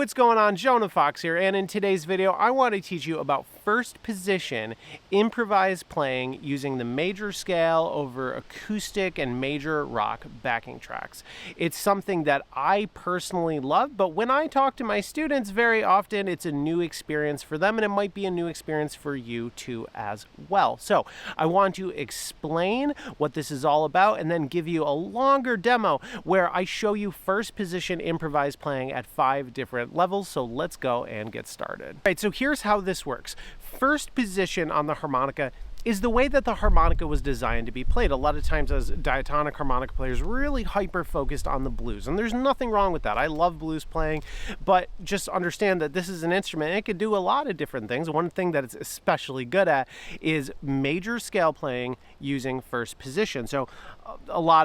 what's going on? Jonah Fox here, and in today's video I want to teach you about first position improvised playing using the major scale over acoustic and major rock backing tracks. It's something that I personally love, but when I talk to my students, very often it's a new experience for them, and it might be a new experience for you too as well. So I want to explain what this is all about and then give you a longer demo where I show you first position improvised playing at 5 different levels. So let's go and get started. All right, so here's how this works. First position on the harmonica is the way that the harmonica was designed to be played. A lot of times as diatonic harmonica players, really hyper focused on the blues, and there's nothing wrong with that. I love blues playing, but just understand that this is an instrument and it can do a lot of different things. One thing that it's especially good at is major scale playing using first position. So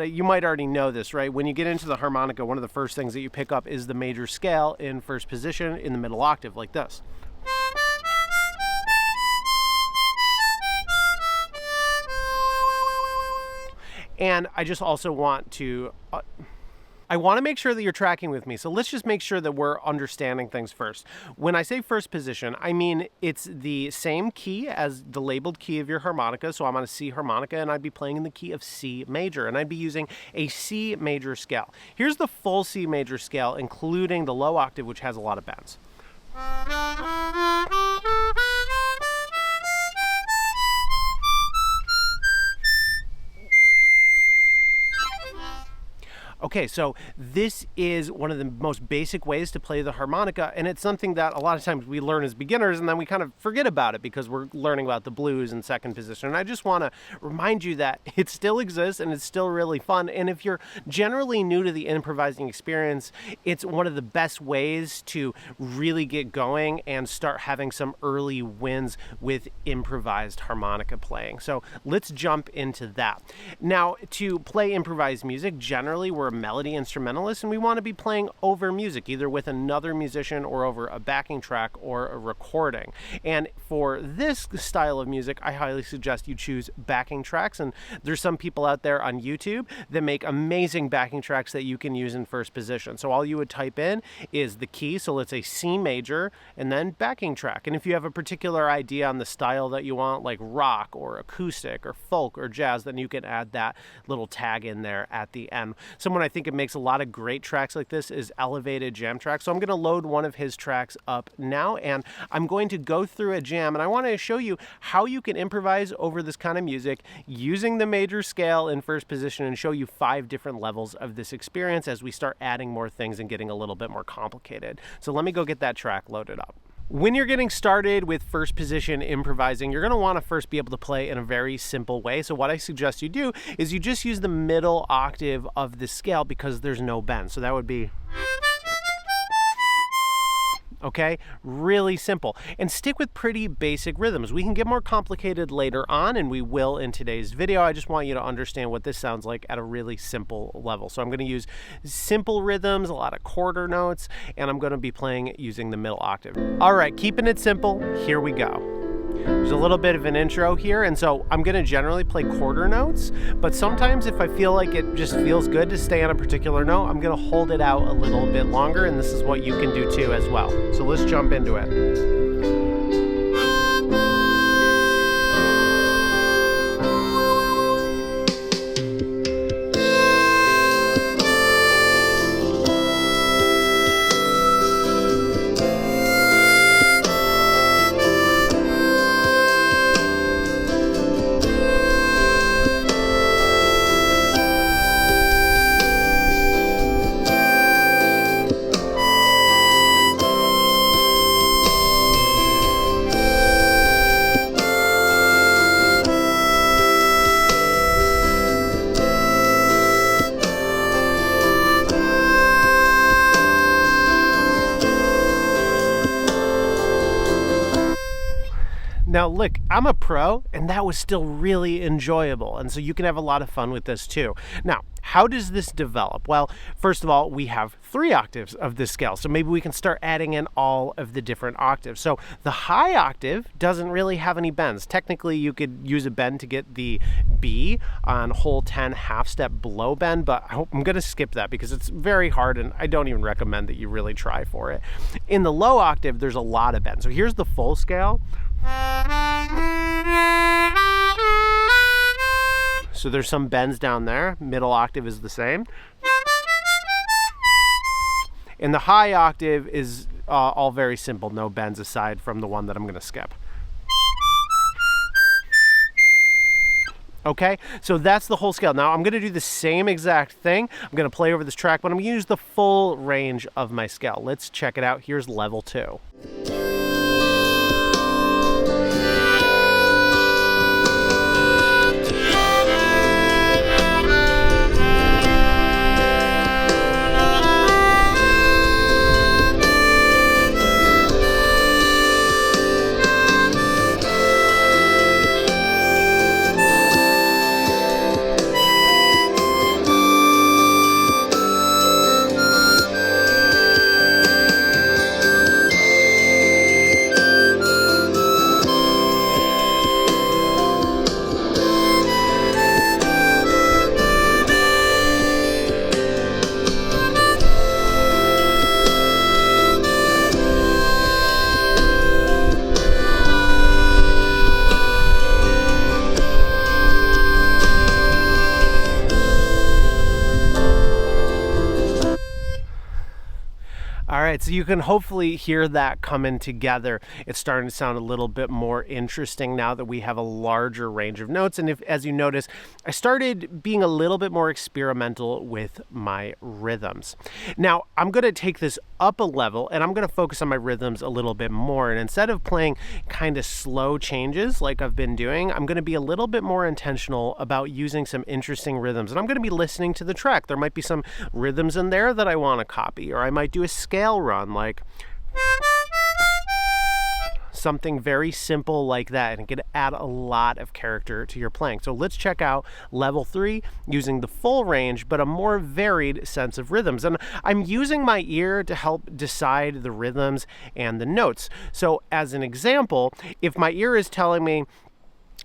you might already know this, right? When you get into the harmonica, one of the first things that you pick up is the major scale in first position in the middle octave, like this. And I just also want to, make sure that you're tracking with me. So let's just make sure that we're understanding things first. When I say first position, I mean it's the same key as the labeled key of your harmonica. So I'm on a C harmonica and I'd be playing in the key of C major, and I'd be using a C major scale. Here's the full C major scale, including the low octave, which has a lot of bends. Okay, so this is one of the most basic ways to play the harmonica, and it's something that a lot of times we learn as beginners and then we kind of forget about it because we're learning about the blues in second position. And I just want to remind you that it still exists and it's still really fun. And if you're generally new to the improvising experience, it's one of the best ways to really get going and start having some early wins with improvised harmonica playing. So let's jump into that. Now, to play improvised music, generally we're melody instrumentalist, and we want to be playing over music, either with another musician or over a backing track or a recording. And for this style of music, I highly suggest you choose backing tracks, and there's some people out there on YouTube that make amazing backing tracks that you can use in first position. So all you would type in is the key, so let's say C major, and then backing track. And if you have a particular idea on the style that you want, like rock or acoustic or folk or jazz, then you can add that little tag in there at the end. Someone I think it makes a lot of great tracks like this is Elevated Jam Track. So I'm going to load one of his tracks up now, and I'm going to go through a jam, and I want to show you how you can improvise over this kind of music using the major scale in first position and show you 5 different levels of this experience as we start adding more things and getting a little bit more complicated. So let me go get that track loaded up. When you're getting started with first position improvising, you're going to want to first be able to play in a very simple way. So what I suggest you do is you just use the middle octave of the scale because there's no bend. So that would be... Okay, really simple, and stick with pretty basic rhythms. We can get more complicated later on, and we will in today's video. I just want you to understand what this sounds like at a really simple level. So I'm going to use simple rhythms, a lot of quarter notes, and I'm going to be playing using the middle octave. All right, keeping it simple, here we go. There's a little bit of an intro here, and so I'm going to generally play quarter notes, but sometimes if I feel like it just feels good to stay on a particular note, I'm going to hold it out a little bit longer, and this is what you can do too as well. So let's jump into it. Now look, I'm a pro, and that was still really enjoyable, and so you can have a lot of fun with this too. Now, how does this develop? Well, first of all, we have 3 octaves of this scale, so maybe we can start adding in all of the different octaves. So the high octave doesn't really have any bends. Technically, you could use a bend to get the B on hole 10 half step below bend, but I'm going to skip that because it's very hard and I don't even recommend that you really try for it. In the low octave, there's a lot of bends. So here's the full scale. So there's some bends down there. Middle octave is the same. And the high octave is all very simple, no bends aside from the one that I'm going to skip. Okay, so that's the whole scale. Now I'm going to do the same exact thing. I'm going to play over this track, but I'm going to use the full range of my scale. Let's check it out. Here's level 2. All right, so you can hopefully hear that coming together. It's starting to sound a little bit more interesting now that we have a larger range of notes. And as you notice, I started being a little bit more experimental with my rhythms. Now, I'm going to take this up a level and I'm going to focus on my rhythms a little bit more. And instead of playing kind of slow changes like I've been doing, I'm going to be a little bit more intentional about using some interesting rhythms. And I'm going to be listening to the track. There might be some rhythms in there that I want to copy, or I might do a scale run like something very simple like that, and it can add a lot of character to your playing. So let's check out level 3 using the full range but a more varied sense of rhythms. And I'm using my ear to help decide the rhythms and the notes. So as an example, if my ear is telling me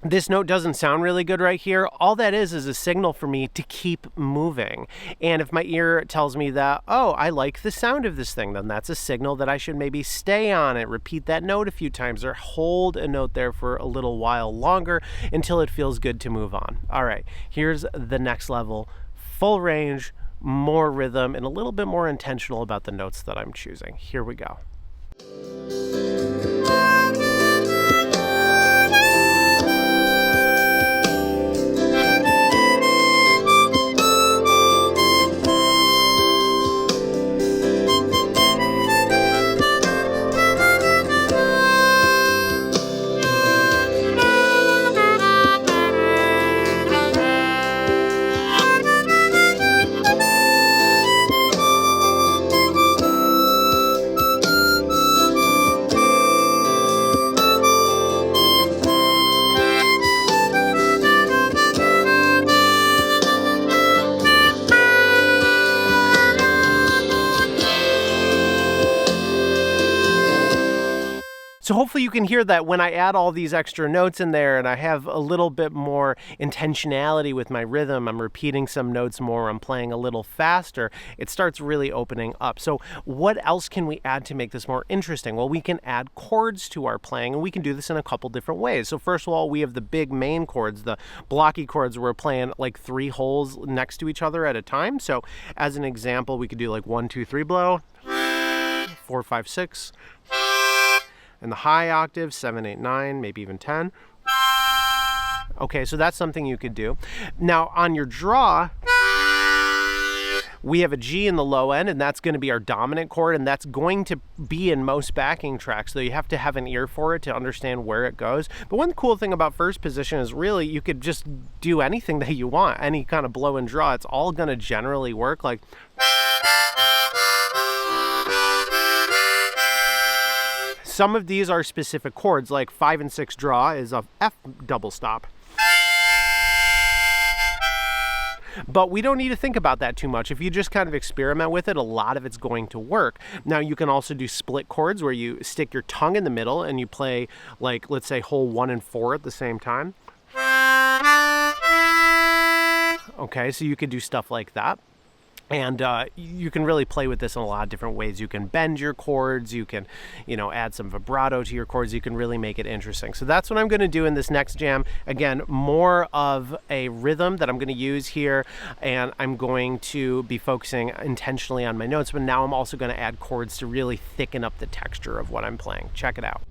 this note doesn't sound really good right here, all that is a signal for me to keep moving. And if my ear tells me that, oh, I like the sound of this thing, then that's a signal that I should maybe stay on it, repeat that note a few times, or hold a note there for a little while longer until it feels good to move on. All right, here's the next level, full range, more rhythm, and a little bit more intentional about the notes that I'm choosing. Here we go. So hopefully you can hear that when I add all these extra notes in there and I have a little bit more intentionality with my rhythm, I'm repeating some notes more, I'm playing a little faster, it starts really opening up. So what else can we add to make this more interesting? Well, we can add chords to our playing, and we can do this in a couple different ways. So first of all, we have the big main chords, the blocky chords, where we're playing like 3 holes next to each other at a time. So as an example, we could do like 1, 2, 3 blow, 4, 5, 6. And the high octave, 7, 8, 9, maybe even 10. Okay, so that's something you could do. Now on your draw, we have a G in the low end, and that's going to be our dominant chord, and that's going to be in most backing tracks, so you have to have an ear for it to understand where it goes. But one cool thing about first position is really you could just do anything that you want, any kind of blow and draw. It's all going to generally work. Like some of these are specific chords, like 5 and 6 draw is a F double stop. But we don't need to think about that too much. If you just kind of experiment with it, a lot of it's going to work. Now you can also do split chords where you stick your tongue in the middle and you play, like, let's say hole 1 and 4 at the same time. Okay, so you could do stuff like that. And you can really play with this in a lot of different ways. You can bend your chords, you can, add some vibrato to your chords. You can really make it interesting. So that's what I'm going to do in this next jam. Again, more of a rhythm that I'm going to use here, and I'm going to be focusing intentionally on my notes, but now I'm also going to add chords to really thicken up the texture of what I'm playing. Check it out.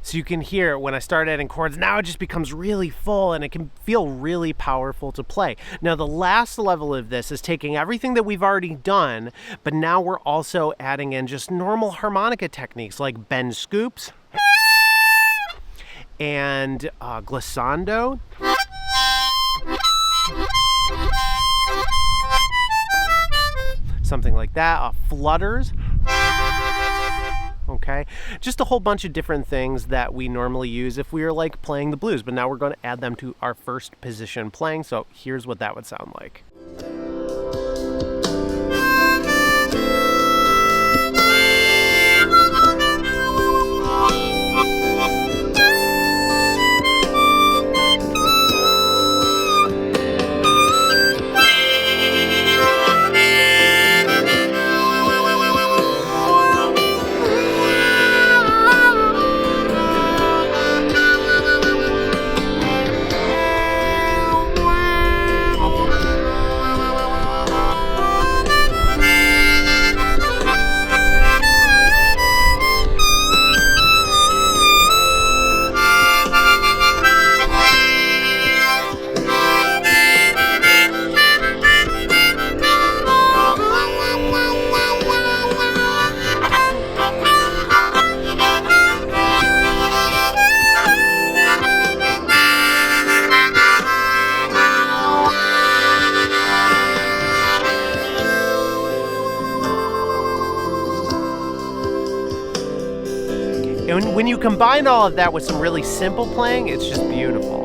So you can hear when I start adding chords, now it just becomes really full and it can feel really powerful to play. Now the last level of this is taking everything that we've already done, but now we're also adding in just normal harmonica techniques like bend scoops and glissando. Something like that, flutters. Okay, just a whole bunch of different things that we normally use if we are like playing the blues, but now we're going to add them to our first position playing. So here's what that would sound like. And when you combine all of that with some really simple playing, it's just beautiful.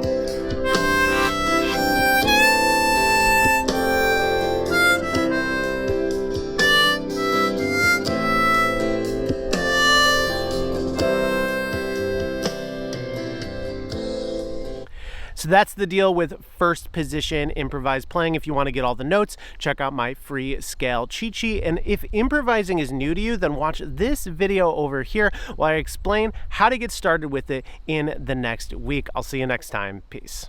So that's the deal with first position improvised playing. If you want to get all the notes, check out my free scale cheat sheet. And if improvising is new to you, then watch this video over here while I explain how to get started with it in the next week. I'll see you next time. Peace.